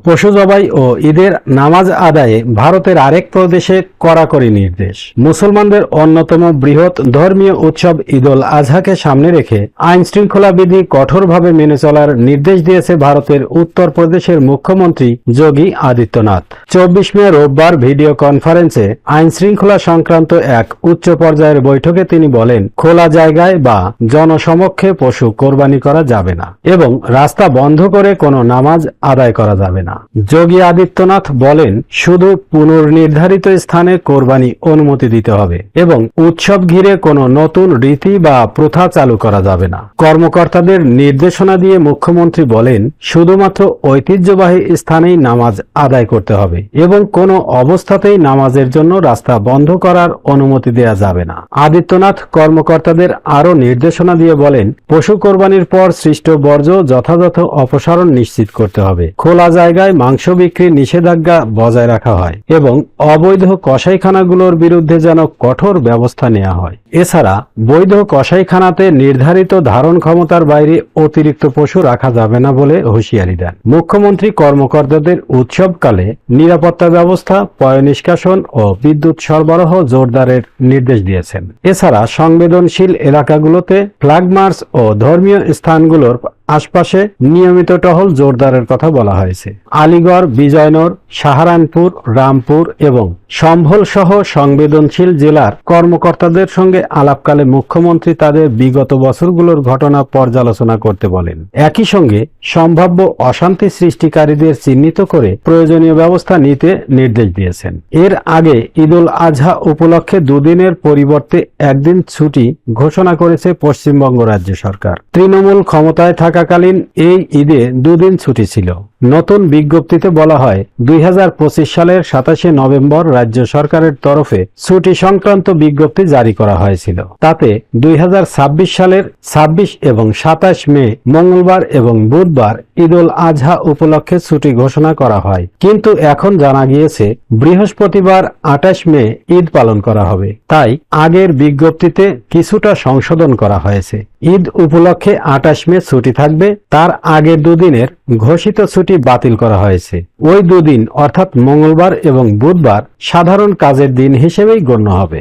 পশু জবাই ও ঈদের নামাজ আদায়ে ভারতের আরেক প্রদেশে কড়াকড়ি নির্দেশ। মুসলমানদের অন্যতম বৃহৎ ধর্মীয় উৎসব ঈদুল আজহাকে সামনে রেখে আইন শৃঙ্খলা বিধি কঠোরভাবে মেনে চলার নির্দেশ দিয়েছে ভারতের উত্তর প্রদেশের মুখ্যমন্ত্রী যোগী আদিত্যনাথ। 24 মে রোববার ভিডিও কনফারেন্সে আইন শৃঙ্খলা সংক্রান্ত এক উচ্চ পর্যায়ের বৈঠকে তিনি বলেন, খোলা জায়গায় বা জনসমক্ষে পশু কোরবানি করা যাবে না এবং রাস্তা বন্ধ করে কোনো নামাজ আদায় করা যাবে না। যোগী আদিত্যনাথ বলেন, শুধু পুনর্নির্ধারিত স্থানে কোরবানি অনুমতি দিতে হবে এবং উৎসব ঘিরে কোনো নতুন রীতি বা প্রথা চালু করা যাবে না। কর্মকর্তাদের নির্দেশনা দিয়ে মুখ্যমন্ত্রী বলেন, শুধুমাত্র ঐতিহ্যবাহী স্থানেই নামাজ আদায় করতে হবে এবং কোনো অবস্থাতেই নামাজের জন্য রাস্তা বন্ধ করার অনুমতি দেয়া যাবে না। আদিত্যনাথ কর্মকর্তাদের আরও নির্দেশনা দিয়ে বলেন, পশু কোরবানির পর সৃষ্ট বর্জ্য যথাযথ অপসারণ নিশ্চিত করতে হবে। খোলা জায়গায় মাংস বিক্রির নিষেধাজ্ঞা বজায় রাখা হয় এবং অবৈধ কসাইখানাগুলোর বিরুদ্ধে যেন কঠোর ব্যবস্থা নেওয়া হয়। এছাড়া বৈধ কসাইখানাতে নির্ধারিত ধারণ ক্ষমতার বাইরে অতিরিক্ত পশু রাখা যাবে না বলে হুঁশিয়ারি দেন। মুখ্যমন্ত্রী কর্মকর্তাদের উৎসবকালে নিরাপত্তা ব্যবস্থা, পয়ঃনিষ্কাশন ও বিদ্যুৎ সরবরাহ জোরদারের নির্দেশ দিয়েছেন। এছাড়া সংবেদনশীল এলাকাগুলোতে ফ্ল্যাগ মার্চ ও ধর্মীয় স্থানগুলোর আশপাশে নিয়মিত টহল জোরদারের কথা বলা হয়েছে। আলিগড়, বিজয়নগর, সাহারানপুর, রামপুর এবং সম্ভল সহ সংবেদনশীল জেলার কর্মকর্তাদের সঙ্গে আলাপকালে মুখ্যমন্ত্রী তাদের বিগত বছরগুলোর ঘটনা পর্যালোচনা করতে বলেন। একই সঙ্গে সম্ভাব্য অশান্তি সৃষ্টিকারীদের চিহ্নিত করে প্রয়োজনীয় ব্যবস্থা নিতে নির্দেশ দিয়েছেন। এর আগে ঈদুল আজহা উপলক্ষে দুদিনের পরিবর্তে একদিন ছুটি ঘোষণা করেছে পশ্চিমবঙ্গ রাজ্য সরকার। তৃণমূল ক্ষমতায় থাকাকালীন এই ঈদে দুদিন ছুটি ছিল। নতুন বিজ্ঞপ্তিতে বলা হয়, 2025 সালের 27শে নভেম্বর রাজ্য সরকারের তরফে ছুটি সংক্রান্ত বিজ্ঞপ্তি জারি করা হয়েছিল। তাতে 2026 সালের 26 এবং 27 মে মঙ্গলবার এবং বুধবার ঈদুল আজহা উপলক্ষে ছুটি ঘোষণা করা হয়। কিন্তু এখন জানা গিয়েছে বৃহস্পতিবার 28 মে ঈদ পালন করা হবে। তাই আগের বিজ্ঞপ্তিতে কিছুটা সংশোধন করা হয়েছে। ঈদ উপলক্ষে 28 মে ছুটি থাকবে, তার আগের দুদিনের ঘোষিত ছুটি বাতিল করা হয়েছে। ওই দুদিন অর্থাৎ মঙ্গলবার এবং বুধবার সাধারণ কাজের দিন হিসেবেই গণ্য হবে।